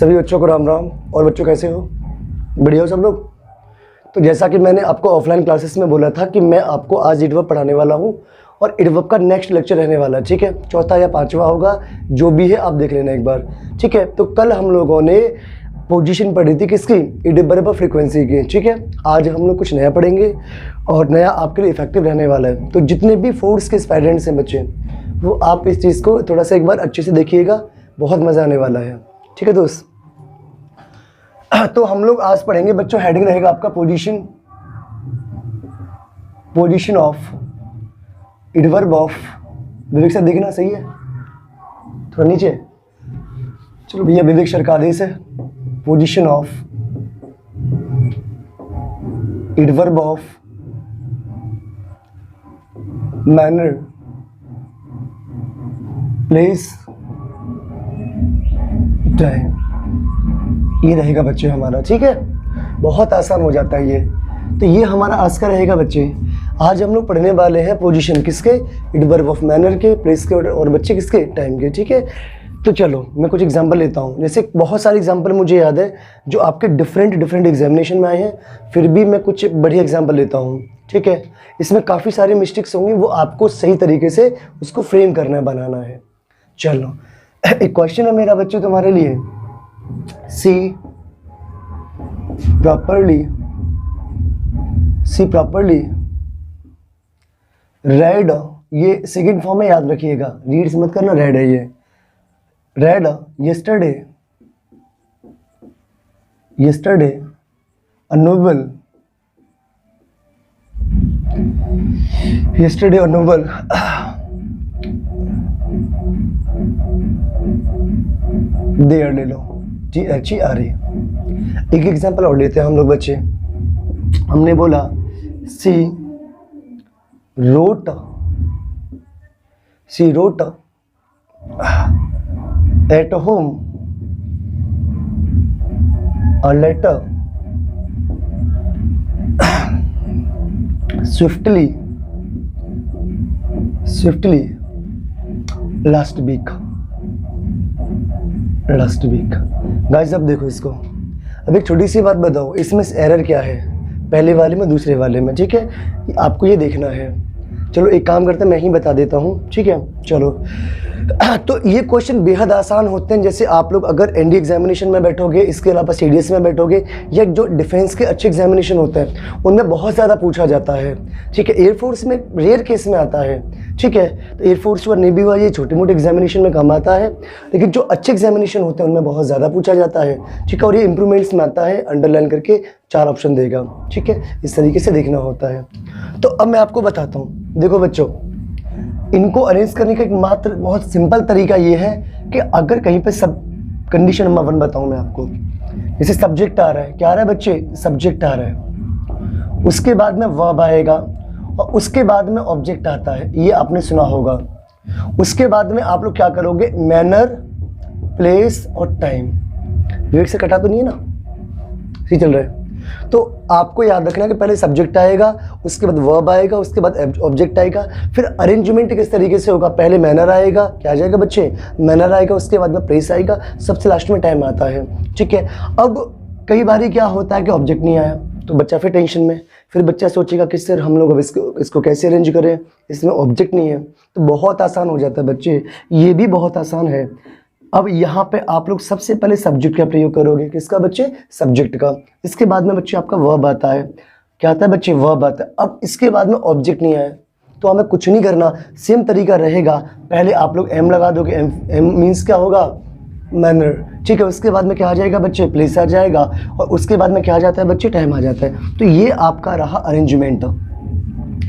सभी बच्चों को राम राम। और बच्चों कैसे हो? बढ़िया हो सब लोग? तो जैसा कि मैंने आपको ऑफलाइन क्लासेस में बोला था कि मैं आपको आज इडवर्ब पढ़ाने वाला हूँ और इडवर्ब का नेक्स्ट लेक्चर रहने वाला है, ठीक है। चौथा या पांचवा होगा, जो भी है आप देख लेना एक बार, ठीक है। तो कल हम लोगों ने पोजीशन पढ़ी थी किसकी? इडवर्ब फ्रीक्वेंसी की, ठीक है। आज हम लोग कुछ नया पढ़ेंगे और नया आपके लिए इफेक्टिव रहने वाला है। तो जितने भी फोर्स के स्टूडेंट्स हैं बच्चे, वो आप इस चीज़ को थोड़ा सा एक बार अच्छे से देखिएगा, बहुत मज़ा आने वाला है, ठीक है दोस्त। तो हम लोग आज पढ़ेंगे बच्चों, हेडिंग रहेगा आपका position of adverb of. Vivek sir देखना सही है, थोड़ा नीचे चलो भैया, विवेक सर का आदेश है। Position of adverb of manner place time, ये रहेगा बच्चे हमारा, ठीक है। बहुत आसान हो जाता है ये। तो ये हमारा आज का रहेगा बच्चे। आज हम लोग पढ़ने वाले हैं पोजीशन किसके? इडवर्ब ऑफ मैनर के, प्लेस के और बच्चे किसके? टाइम के, ठीक है। तो चलो मैं कुछ एग्जांपल लेता हूँ। जैसे बहुत सारे एग्जांपल मुझे याद है जो आपके डिफरेंट एग्जामिनेशन में आए हैं, फिर भी मैं कुछ बढ़िया एग्जांपल लेता हूँ, ठीक है। इसमें काफ़ी सारे मिस्टेक्स होंगी, वो आपको सही तरीके से उसको फ्रेम करना है, बनाना है। चलो एक क्वेश्चन है मेरा बच्चे तुम्हारे लिए। सी प्रॉपर्ली रेड, ये सेकंड फॉर्म में याद रखिएगा, रीड से मत करना, रेड है ये। Red yesterday a novel, there ले लो, THERE। एक एग्जांपल और लेते हैं हम लोग बच्चे। हमने बोला she wrote at home a letter swiftly last week। Guys अब देखो इसको, अब एक छोटी सी बात बताओ, इसमें एरर क्या है पहले वाले में दूसरे वाले में, ठीक है। आपको ये देखना है। चलो एक काम करते हैं, मैं ही बता देता हूँ, ठीक है। चलो तो ये क्वेश्चन बेहद आसान होते हैं। जैसे आप लोग अगर एनडी एग्जामिनेशन में बैठोगे, इसके अलावा सीडीएस में बैठोगे, या जो डिफेंस के अच्छे एग्जामिनेशन होते हैं उनमें बहुत ज़्यादा पूछा जाता है, ठीक है। एयरफोर्स में रेयर केस में आता है, ठीक है। तो एयरफोर्स और नेवी वाले छोटे मोटे एग्जामिनेशन में कम आता है, लेकिन जो अच्छे एग्जामिनेशन होते हैं उनमें बहुत ज़्यादा पूछा जाता है, ठीक है। और ये इंप्रूवमेंट्स में आता है, अंडरलाइन करके 4 ऑप्शन देगा, ठीक है। इस तरीके से देखना होता है। तो अब मैं आपको बताता हूँ, देखो बच्चों, इनको अरेंज करने का एक मात्र बहुत सिंपल तरीका ये है कि अगर कहीं पे सब कंडीशन नंबर 1 बताऊं मैं आपको, जैसे सब्जेक्ट आ रहा है, क्या आ रहा है बच्चे? सब्जेक्ट आ रहा है, उसके बाद में वर्ब आएगा और उसके बाद में ऑब्जेक्ट आता है, ये आपने सुना होगा। उसके बाद में आप लोग क्या करोगे? मैनर, प्लेस और टाइम। विवेक से कटा तो नहीं है ना? सही चल रहा है। तो आपको याद रखना कि पहले सब्जेक्ट आएगा, उसके बाद वर्ब आएगा, उसके बाद ऑब्जेक्ट आएगा। फिर अरेंजमेंट किस तरीके से होगा? पहले मैनर आएगा, क्या आ जाएगा बच्चे? मैनर आएगा, उसके बाद में प्लेस आएगा, सबसे लास्ट में टाइम आता है, ठीक है। अब कई बार क्या होता है कि ऑब्जेक्ट नहीं आया तो बच्चा फिर टेंशन में, फिर बच्चा सोचेगा कि सर हम लोग अब इसको कैसे अरेंज करें, इसमें ऑब्जेक्ट नहीं है। तो बहुत आसान हो जाता है बच्चे, ये भी बहुत आसान है। अब यहाँ पे आप लोग सबसे पहले सब्जेक्ट का प्रयोग करोगे, किसका बच्चे? सब्जेक्ट का। इसके बाद में बच्चे आपका वर्ब आता है, क्या आता है बच्चे? वर्ब आता है। अब इसके बाद में ऑब्जेक्ट नहीं आया तो हमें कुछ नहीं करना, सेम तरीका रहेगा। पहले आप लोग एम लगा दोगे, एम मीन्स क्या होगा? मैनर, ठीक है। उसके बाद में क्या आ जाएगा बच्चे? प्लेस आ जाएगा, और उसके बाद में क्या आ जाता है बच्चे? टाइम आ जाता है। तो ये आपका रहा अरेंजमेंट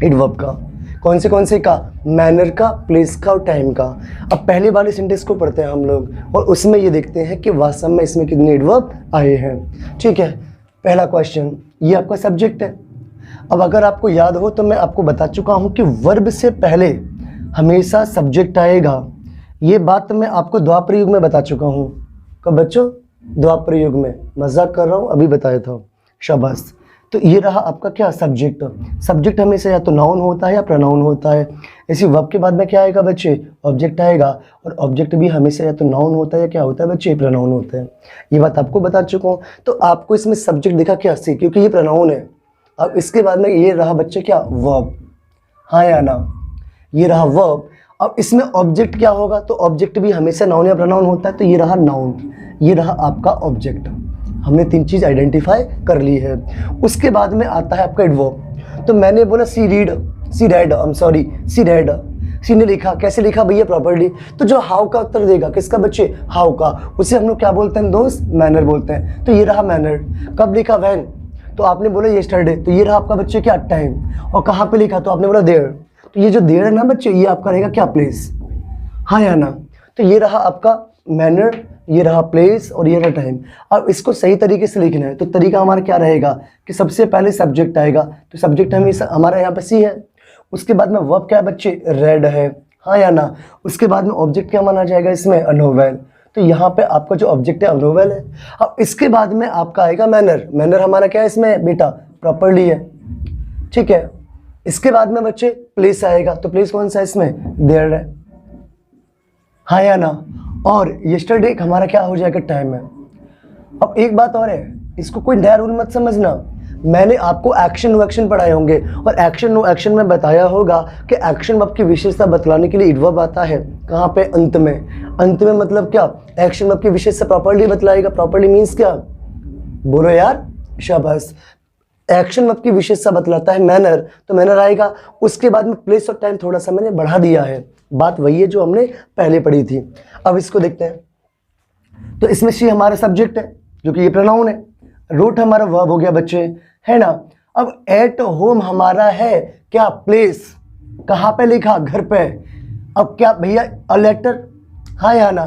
इडवर्ब का। कौन से का? मैनर का, प्लेस का और टाइम का। अब पहले वाले सेंटेंस को पढ़ते हैं हम लोग और उसमें ये देखते हैं कि वास्तव में इसमें कितने एडवर्ब आए हैं, ठीक है। पहला क्वेश्चन, ये आपका सब्जेक्ट है। अब अगर आपको याद हो तो मैं आपको बता चुका हूँ कि वर्ब से पहले हमेशा सब्जेक्ट आएगा। ये बात मैं आपको द्वापर युग में बता चुका हूँ। कब बच्चों? द्वापर युग में। मजाक कर रहा हूँ, अभी बताया था। शाबाश। तो ये रहा आपका क्या सब्जेक्ट। सब्जेक्ट हमेशा या तो नाउन होता है या प्रोनाउन होता है। इसी वर्ब के बाद में क्या आएगा बच्चे, ऑब्जेक्ट आएगा, और ऑब्जेक्ट भी हमेशा या तो नाउन होता है या क्या होता है बच्चे, प्रोनाउन होता है। ये बात आपको बता चुका हूँ। तो आपको इसमें सब्जेक्ट दिखा क्या सी, क्योंकि ये प्रोनाउन है। अब इसके बाद में ये रहा बच्चे क्या, वर्ब, हाँ या ना, ये रहा वर्ब। अब इसमें ऑब्जेक्ट क्या होगा, तो ऑब्जेक्ट भी हमेशा नाउन या प्रोनाउन होता है। तो ये रहा नाउन, ये रहा आपका ऑब्जेक्ट। हमने 3 चीज़ आइडेंटिफाई कर ली है। उसके बाद में आता है आपका एडवर्ब। तो मैंने बोला सी रेड, सी रेड, सी रेड, सी ने लिखा, कैसे लिखा भैया, प्रॉपर्ली। तो जो हाउ का उत्तर देगा, किसका बच्चे, हाउ का, उसे हम लोग क्या बोलते हैं दोस्त, मैनर बोलते हैं। तो ये रहा मैनर। कब लिखा, वैन, तो आपने बोला येस्टरडे, तो ये रहा आपका बच्चे क्या, टाइम। और कहाँ पे लिखा, तो आपने बोला देयर। तो ये जो देयर है ना बच्चे, ये आपका रहेगा क्या, प्लेस, हाँ या ना। तो ये रहा आपका मैनर, ये रहा प्लेस, और ये रहा टाइम। अब इसको सही तरीके से लिखना है, तो तरीका हमारा क्या रहेगा कि सबसे पहले सब्जेक्ट आएगा। तो सब्जेक्ट हमारा यहाँ पे सी है। उसके बाद में वर्ब क्या है बच्चे, रेड है, हाँ या ना। उसके बाद में ऑब्जेक्ट क्या माना जाएगा इसमें, अ नोवेल। तो यहाँ पे आपका जो ऑब्जेक्ट है अ नोवेल है। अब इसके बाद में आपका आएगा मैनर। मैनर हमारा क्या है इसमें बेटा, प्रॉपर्ली है, ठीक है। इसके बाद में बच्चे प्लेस आएगा। तो प्लेस कौन सा है इसमें, देयर है, हाँ या ना। और यस्टरडे हमारा क्या हो जाएगा, टाइम है। अब एक बात और है, इसको कोई नया रूल मत समझना। मैंने आपको एक्शन वैक्शन पढ़ाए होंगे, और एक्शन नो एक्शन में बताया होगा कि एक्शन वर्ब की विशेषता बतलाने के लिए इडवर्ब आता है। कहाँ पे, अंत में। अंत में मतलब क्या, एक्शन वर्ब की विशेषता प्रॉपर्ली बतलाएगा। प्रॉपर्ली मीन्स क्या, बोलो यार, शाबाश। एक्शन वर्ब की विशेषता बतलाता है मैनर, तो मैनर आएगा। उसके बाद में प्लेस और टाइम थोड़ा सा मैंने बढ़ा दिया है, बात वही है जो हमने पहले पढ़ी थी। अब इसको देखते हैं। तो इसमें शी हमारा सब्जेक्ट है, जो कि ये प्रोनाउन है। रूट हमारा वर्ब हो गया बच्चे, है ना। अब एट होम हमारा है क्या, प्लेस, कहाँ पे लिखा, घर पे। अब क्या भैया, अ लेटर, हाँ या ना।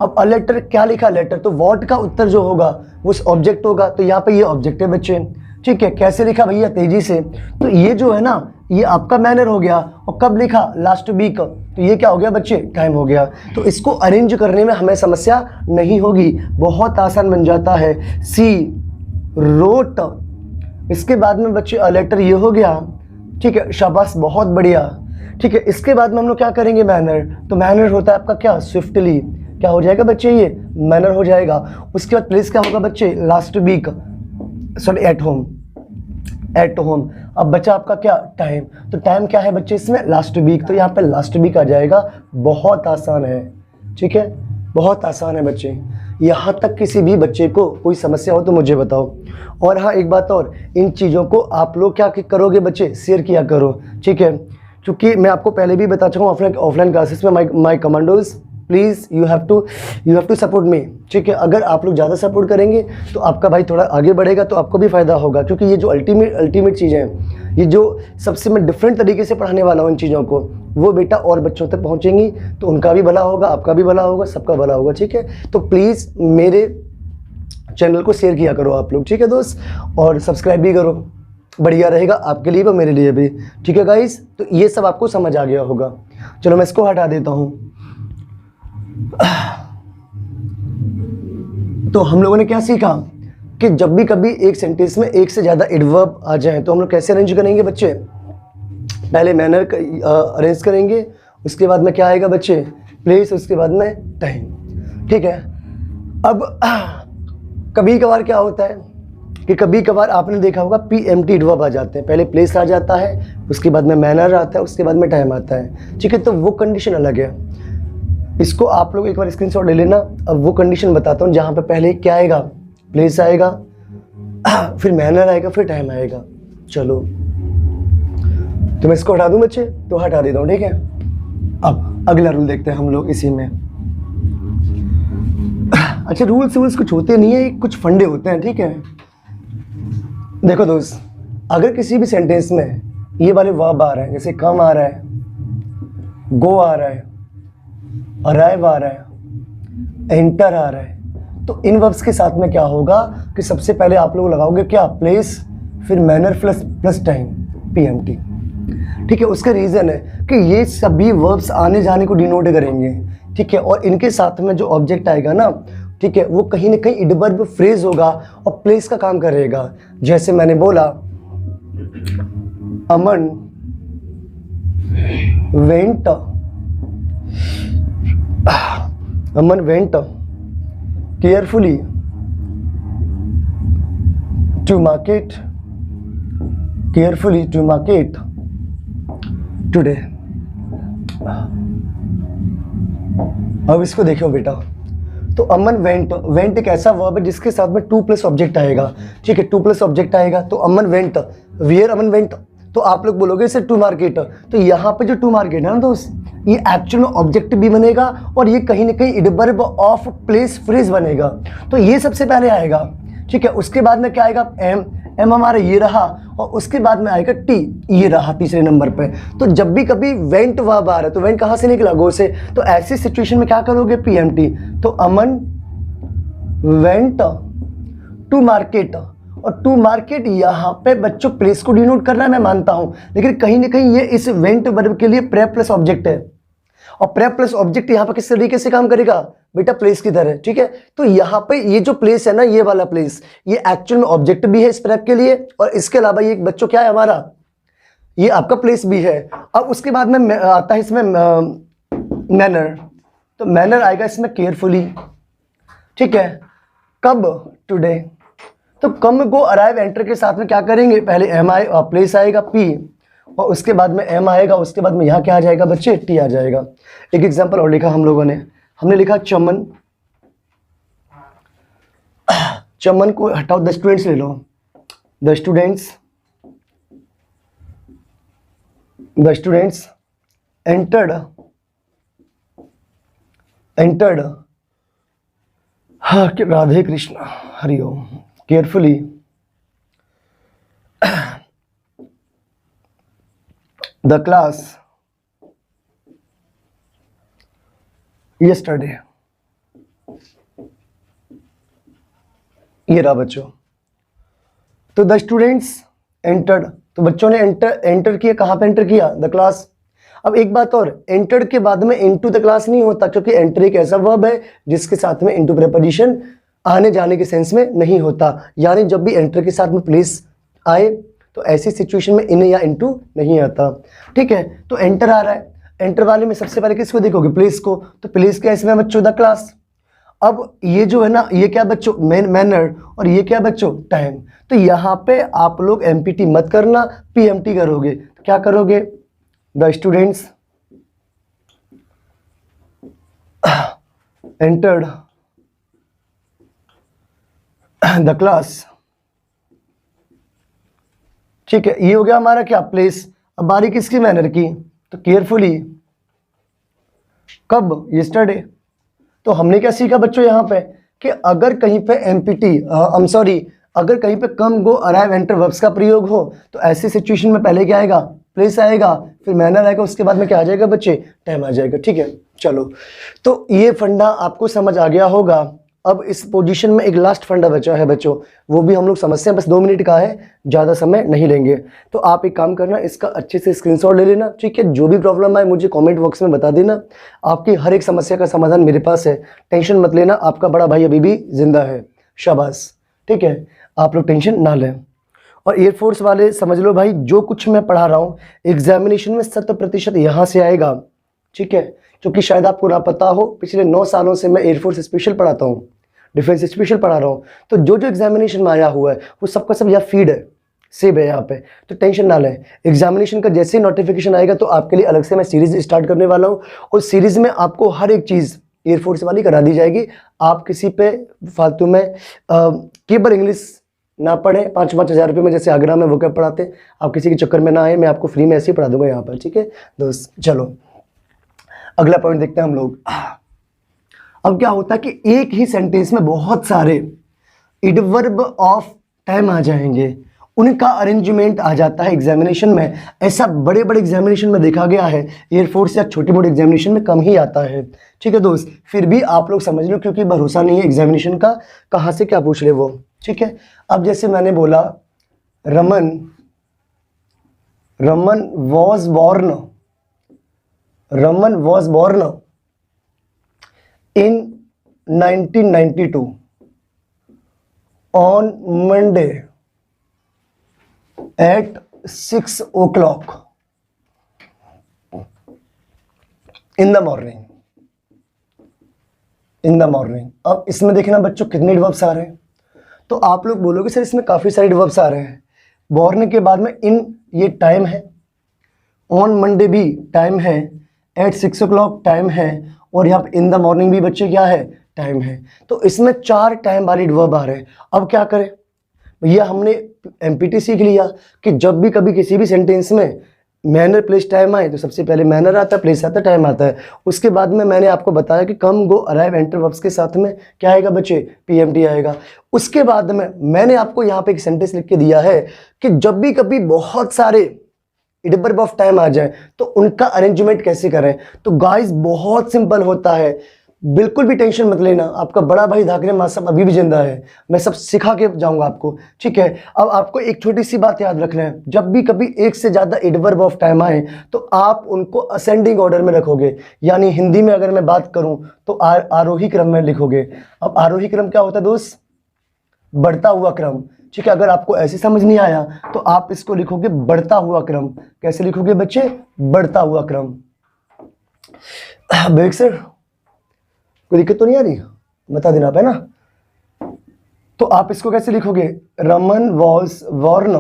अब अ लेटर क्या लिखा, लेटर, तो व्हाट का उत्तर जो होगा वो ऑब्जेक्ट होगा। तो यहाँ पे ये ऑब्जेक्ट है बच्चे, ठीक है। कैसे लिखा भैया, तेजी से। तो ये जो है ना, ये आपका मैनर हो गया। और कब लिखा, लास्ट वीक, तो ये क्या हो गया बच्चे, टाइम हो गया। तो इसको अरेंज करने में हमें समस्या नहीं होगी, बहुत आसान बन जाता है। सी रोट, इसके बाद में बच्चे अ लेटर, ये हो गया, ठीक है, शाबाश, बहुत बढ़िया, ठीक है। इसके बाद में हम लोग क्या करेंगे, मैनर। तो मैनर होता है आपका क्या, स्विफ्टली, क्या हो जाएगा बच्चे, ये मैनर हो जाएगा। उसके बाद प्लेस क्या होगा बच्चे, last week, sorry at home, at home. अब बचा आपका क्या, टाइम। तो टाइम क्या है बच्चे इसमें, लास्ट वीक, तो यहाँ पे लास्ट वीक आ जाएगा। बहुत आसान है, ठीक है, बहुत आसान है बच्चे। यहाँ तक किसी भी बच्चे को कोई समस्या हो तो मुझे बताओ। और हाँ, एक बात और, इन चीज़ों को आप लोग क्या करोगे बच्चे, शेयर किया करो, ठीक है। क्योंकि मैं आपको पहले भी बता चुका हूँ ऑफलाइन क्लासेस में, my commandos please you have to support me, ठीक है। अगर आप लोग ज़्यादा सपोर्ट करेंगे तो आपका भाई थोड़ा आगे बढ़ेगा, तो आपको भी फ़ायदा होगा। क्योंकि ये जो अल्टीमेट चीज़ें हैं, ये जो सबसे मैं डिफरेंट तरीके से पढ़ाने वाला हूँ इन चीज़ों को, वो बेटा और बच्चों तक पहुँचेंगी, तो उनका भी भला होगा, आपका भी भला होगा, सबका भला होगा, ठीक है। तो प्लीज़ मेरे चैनल को शेयर किया करो आप लोग, ठीक है दोस्त, और सब्सक्राइब भी करो, बढ़िया रहेगा आपके लिए भी मेरे लिए भी, ठीक है गाइस। तो ये सब आपको समझ आ गया होगा। चलो मैं इसको हटा देता हूँ। तो हम लोगों ने क्या सीखा कि जब भी कभी एक सेंटेंस में एक से ज़्यादा एडवर्ब आ जाए तो हम लोग कैसे अरेंज करेंगे बच्चे, पहले मैनर अरेंज करेंगे, उसके बाद में क्या आएगा बच्चे, प्लेस, उसके बाद में टाइम, ठीक है। अब कभी कभार क्या होता है कि कभी कभार आपने देखा होगा PMT एडवर्ब आ जाते हैं, पहले प्लेस आ जाता है, उसके बाद में मैनर आता है, उसके बाद में टाइम आता है, ठीक है। तो वो कंडीशन अलग है, इसको आप लोग एक बार स्क्रीनशॉट ले लेना। अब वो कंडीशन बताता हूँ जहाँ पे पहले क्या आएगा, प्लेस आएगा, फिर मैनर आएगा, फिर टाइम आएगा। चलो तो मैं इसको हटा दूँ बच्चे, तो हटा देता हूँ, ठीक है। अब अगला रूल देखते हैं हम लोग इसी में। अच्छा, रूल्स कुछ होते नहीं है, कुछ फंडे होते हैं, ठीक है। देखो दोस्त, अगर किसी भी सेंटेंस में ये वाले वर्ब आ रहे हैं, जैसे कम आ रहा है, गो आ रहा है, अराइव आ रहा है, एंटर आ रहा है, तो इन वर्ब्स के साथ में क्या होगा कि सबसे पहले आप लोग लगाओगे क्या, प्लेस, फिर मैनर प्लस टाइम, PMT, ठीक है। उसका रीज़न है कि ये सभी वर्ब्स आने जाने को डिनोट करेंगे, ठीक है। और इनके साथ में जो ऑब्जेक्ट आएगा ना, ठीक है, वो कहीं ना कहीं एडवर्ब फ्रेज होगा और प्लेस का काम करेगा। जैसे मैंने बोला Aman went carefully to market today. अब इसको देखो बेटा, तो अमन वेंट एक ऐसा वर्ब है जिसके साथ में टू प्लस ऑब्जेक्ट आएगा। ठीक है, टू प्लस ऑब्जेक्ट आएगा तो अमन वेंट, वेयर अमन वेंट, तो आप लोग बोलोगे इसे टू मार्केट। तो यहाँ पे जो टू मार्केट है ना दोस्त, ये एक्चुअल में ऑब्जेक्ट भी बनेगा और ये कहीं ना कहीं एडवर्ब ऑफ प्लेस फ्रेज बनेगा। तो ये सबसे पहले आएगा। ठीक है, उसके बाद में क्या आएगा, एम हमारा ये रहा, और उसके बाद में आएगा टी, ये रहा तीसरे नंबर पे। तो जब भी कभी वेंट वर्ब आ रहा है तो वेंट कहाँ से निकला, गो से, तो ऐसी सिचुएशन में क्या करोगे, पीएमटी। तो अमन वेंट टू मार्केट, और टू मार्केट यहाँ पे बच्चों प्लेस को डिनोट कर रहा है, मैं मानता हूँ, लेकिन कहीं ना कहीं ये इस वेंट वर्ब के लिए प्रेप प्लस ऑब्जेक्ट है, और प्रेप प्लस ऑब्जेक्ट यहाँ पे किस तरीके से काम करेगा बेटा, प्लेस की तरह। ठीक है, तो यहाँ पे ये जो प्लेस है ना, ये वाला प्लेस, ये एक्चुअल में ऑब्जेक्ट भी है इस प्रेप के लिए, और इसके अलावा ये बच्चों क्या है हमारा, ये आपका प्लेस भी है। अब उसके बाद में आता है इसमें मैनर, तो मैनर आएगा इसमें केयरफुली। ठीक है, कब, टुडे, तो कम को अराइव एंटर के साथ में क्या करेंगे, पहले एम आई प्लेस आएगा पी, और उसके बाद में एम आएगा, उसके बाद में यहाँ क्या आ जाएगा बच्चे, टी आ जाएगा। एक एग्जांपल और लिखा हम लोगों ने, हमने लिखा चमन, चमन को हटाओ, द स्टूडेंट्स ले लो, द स्टूडेंट्स एंटर्ड हाँ, Radhe Krishna Hariom, carefully the class yesterday। ये रहा बच्चों, तो द स्टूडेंट्स एंटर्ड, तो बच्चों ने एंटर किया, कहाँ पे एंटर किया, द क्लास। अब एक बात और, एंटर्ड के बाद में इनटू द क्लास नहीं होता, क्योंकि एंटर एक ऐसा वर्ब है जिसके साथ में इनटू प्रीपोजिशन आने जाने के सेंस में नहीं होता, यानी जब भी एंटर के साथ में प्लेस आए तो ऐसी सिचुएशन में इन या इनटू नहीं आता। ठीक है, तो एंटर आ रहा है, एंटर वाले में सबसे पहले किसको देखोगे, प्लेस को, तो प्लेस क्या इसमें बच्चों, द क्लास। अब ये जो है ना, ये क्या बच्चों, मैनर, और ये क्या बच्चों, टाइम। तो यहाँ पे आप लोग एमपीटी मत करना, पीएमटी करोगे। तो क्या करोगे, the students entered the class. ठीक है, ये हो गया हमारा क्या, प्लेस। अब बारी किसकी, मैनर की, तो केयरफुली कब, यस्टरडे। तो हमने क्या सीखा बच्चों यहाँ पे, कि अगर कहीं पे एमपीटी अगर कहीं पे कम, गो, अराइव, एंटर वर्ब्स का प्रयोग हो तो ऐसी सिचुएशन में पहले क्या आएगा, प्लेस आएगा, फिर मैनर आएगा, उसके बाद में क्या आ जाएगा बच्चे, टाइम आ जाएगा। ठीक है, चलो, तो ये फंडा आपको समझ आ गया होगा। अब इस पोजीशन में एक लास्ट फंडा बचा है बच्चों, वो भी हम लोग समझते हैं, बस 2 मिनट का है, ज़्यादा समय नहीं लेंगे। तो आप एक काम करना, इसका अच्छे से स्क्रीनशॉट ले लेना। ठीक है, जो भी प्रॉब्लम आए मुझे कमेंट बॉक्स में बता देना, आपकी हर एक समस्या का समाधान मेरे पास है, टेंशन मत लेना, आपका बड़ा भाई अभी भी जिंदा है, शाबाश। ठीक है, आप लोग टेंशन ना लें। और एयरफोर्स वाले समझ लो भाई, जो कुछ मैं पढ़ा रहा हूँ एग्जामिनेशन में 100% यहाँ से आएगा। ठीक है, क्योंकि शायद आपको ना पता हो, पिछले 9 सालों से मैं एयरफोर्स स्पेशल पढ़ाता हूँ, डिफेंस स्पेशल पढ़ा रहा हूँ, तो जो जो एग्जामिनेशन में आया हुआ है वो सबका सब यहाँ फीड है, सेव है यहाँ पे, तो टेंशन ना लें। एग्जामिनेशन का जैसे ही नोटिफिकेशन आएगा तो आपके लिए अलग से मैं सीरीज स्टार्ट करने वाला हूँ, और सीरीज में आपको हर एक चीज़ एयरफोर्स वाली करा दी जाएगी। आप किसी पे फालतू में केवल इंग्लिश ना पढ़ें, 5-5 हज़ार रुपये में जैसे आगरा में वो क्या पढ़ाते, आप किसी के चक्कर में ना आए, मैं आपको फ्री में ऐसे ही पढ़ा दूंगा यहाँ पर। ठीक है दोस्त, चलो अगला पॉइंट देखते हैं हम लोग। अब क्या होता है कि एक ही सेंटेंस में बहुत सारे एडवर्ब ऑफ टाइम आ जाएंगे, उनका अरेंजमेंट आ जाता है एग्जामिनेशन में। ऐसा बड़े बड़े एग्जामिनेशन में देखा गया है, एयरफोर्स या छोटी मोटी एग्जामिनेशन में कम ही आता है। ठीक है दोस्त, फिर भी आप लोग समझ लो, क्योंकि भरोसा नहीं है एग्जामिनेशन का, कहाँ से क्या पूछ ले वो। ठीक है, अब जैसे मैंने बोला Raman was born in 1992 on Monday at 6 o'clock in the morning, in the morning. अब इसमें देखना बच्चों कितने एडवर्ब्स आ रहे हैं। तो आप लोग बोलोगे सर इसमें काफ़ी सारे एडवर्ब्स आ रहे हैं। मॉर्निंग के बाद में इन ये टाइम है, ऑन मंडे भी टाइम है, एट 6 o'clock टाइम है, और यहाँ पे इन द मॉर्निंग भी बच्चे क्या है, टाइम है। तो इसमें 4 टाइम वाले एडवर्ब आ रहे हैं। अब क्या करें भैया, हमने एमपीटी सीख लिया कि जब भी कभी किसी भी सेंटेंस में मैनर प्लेस टाइम आए तो सबसे पहले मैनर आता है, प्लेस आता है, टाइम आता है। उसके बाद में मैंने आपको बताया कि कम, गो, अराइव, एंटर वर्ब्स के साथ में क्या आएगा बच्चे, पीएमटी आएगा। उसके बाद में मैंने आपको यहाँ पे एक सेंटेंस लिख के दिया है कि जब भी कभी बहुत सारे एडवर्ब ऑफ टाइम आ जाए तो उनका अरेंजमेंट कैसे करें। तो गाइस बहुत सिंपल होता है, बिल्कुल भी टेंशन मत लेना। आपका बड़ा भाई धाकरे मासम अभी भी जिंदा है, मैं सब सिखा के जाऊंगा आपको, ठीक है। अब आपको एक छोटी सी बात याद रखना है, जब भी कभी एक से ज़्यादा एडवर्ब ऑफ टाइम आए तो आप उनको असेंडिंग ऑर्डर में रखोगे, यानी हिंदी में अगर मैं बात करूं तो आरोही क्रम में लिखोगे। अब आरोही क्रम क्या होता है दोस्त, बढ़ता हुआ क्रम, ठीक है। अगर आपको ऐसे समझ नहीं आया तो आप इसको लिखोगे बढ़ता हुआ क्रम। कैसे लिखोगे बच्चे, बढ़ता हुआ क्रम। बेग सर कोई दिक्कत तो नहीं आ रही, बता देना आप, है ना। तो आप इसको कैसे लिखोगे, रमन वॉज वॉर्न।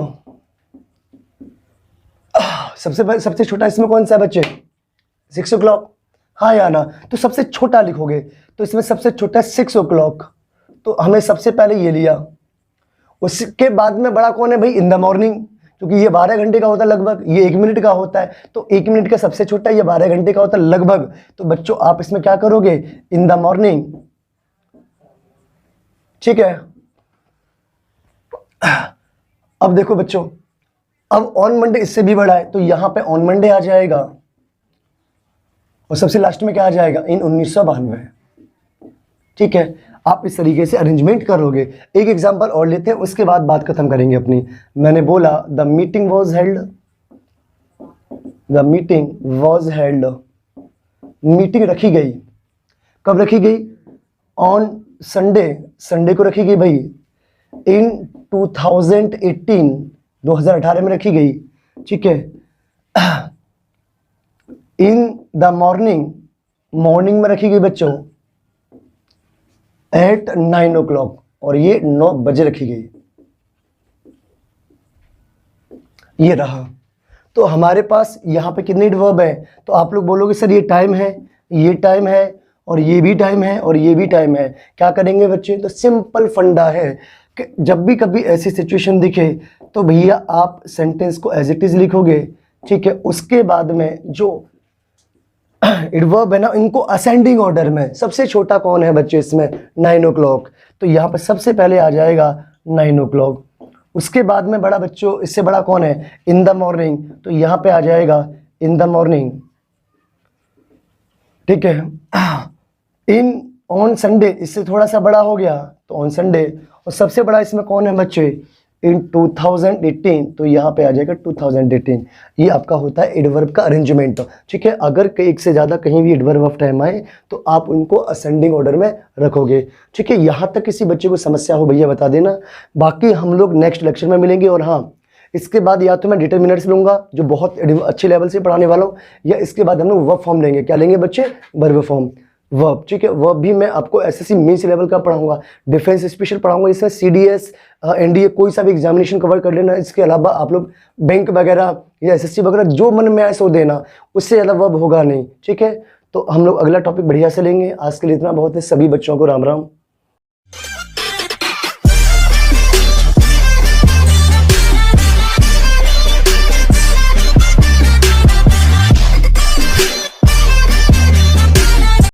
सबसे छोटा इसमें कौन सा है बच्चे, 6 o'clock, हाँ या ना। तो सबसे छोटा लिखोगे तो इसमें सबसे छोटा 6 o'clock, तो हमें सबसे पहले ये लिया। उसके बाद में बड़ा कौन है भाई, इन द मॉर्निंग, क्योंकि ये 12 घंटे का होता है लगभग, ये 1 मिनट का होता है, तो 1 मिनट का सबसे छोटा, ये 12 घंटे का होता है लगभग। तो बच्चों आप इसमें क्या करोगे, इन द मॉर्निंग, ठीक है। अब देखो बच्चों, अब ऑन मंडे इससे भी बड़ा है, तो यहां पे ऑन मंडे आ जाएगा, और सबसे लास्ट में क्या आ जाएगा, इन 1992, ठीक है। आप इस तरीके से अरेंजमेंट करोगे। एक एग्जांपल और लेते हैं, उसके बाद बात खत्म करेंगे अपनी। मैंने बोला the meeting was held, the meeting was held, meeting रखी गई। कब रखी गई, ऑन संडे, संडे को रखी गई भाई, इन 2018, 2018 में रखी गई, ठीक है। इन द मॉर्निंग, मॉर्निंग में रखी गई बच्चों, एट 9 o'clock, और ये 9 बजे रखी गई, ये रहा। तो हमारे पास यहाँ पे कितने एडवर्ब है, तो आप लोग बोलोगे सर ये टाइम है, ये टाइम है, और ये भी टाइम है, और ये भी टाइम है। क्या करेंगे बच्चे, तो सिंपल फंडा है कि जब भी कभी ऐसी सिचुएशन दिखे तो भैया आप सेंटेंस को एज इट इज लिखोगे, ठीक है। उसके बाद में जो एडवर्ब है ना, इनको असेंडिंग ऑर्डर में, सबसे छोटा कौन है बच्चे इसमें, 9 o'clock, तो यहाँ पर सबसे पहले आ जाएगा 9 o'clock। उसके बाद में बड़ा बच्चों, इससे बड़ा कौन है, इन द मॉर्निंग, तो यहाँ पे आ जाएगा इन द मॉर्निंग, ठीक है। इन ऑन संडे, इससे थोड़ा सा बड़ा हो गया तो ऑन संडे, और सबसे बड़ा इसमें कौन है बच्चे, इन 2018, तो यहाँ पे आ जाएगा 2018। ये आपका होता है एडवर्ब का अरेंजमेंट, ठीक है। अगर एक से ज़्यादा कहीं भी एडवर्ब ऑफ टाइम आए तो आप उनको असेंडिंग ऑर्डर में रखोगे, ठीक है। यहाँ तक किसी बच्चे को समस्या हो भैया बता देना, बाकी हम लोग नेक्स्ट लेक्चर में मिलेंगे। और हाँ, इसके बाद या तो मैं डिटरमिनर्स लूँगा जो बहुत अच्छे लेवल से पढ़ाने वाला हूँ, या इसके बाद हम लोग वर्ब फॉर्म लेंगे। क्या लेंगे बच्चे, वर्ब फॉर्म, वर्ब, ठीक है। वर्ब भी मैं आपको एसएससी मेंस लेवल का पढ़ाऊंगा, डिफेंस स्पेशल पढ़ाऊंगा, इसमें सीडीएस, एनडीए, कोई सा भी एग्जामिनेशन कवर कर लेना। इसके अलावा आप लोग बैंक वगैरह या एसएससी वगैरह जो मन में आए सो देना, उससे ज़्यादा वर्ब होगा नहीं, ठीक है। तो हम लोग अगला टॉपिक बढ़िया से लेंगे। आज के लिए इतना बहुत है, सभी बच्चों को राम राम।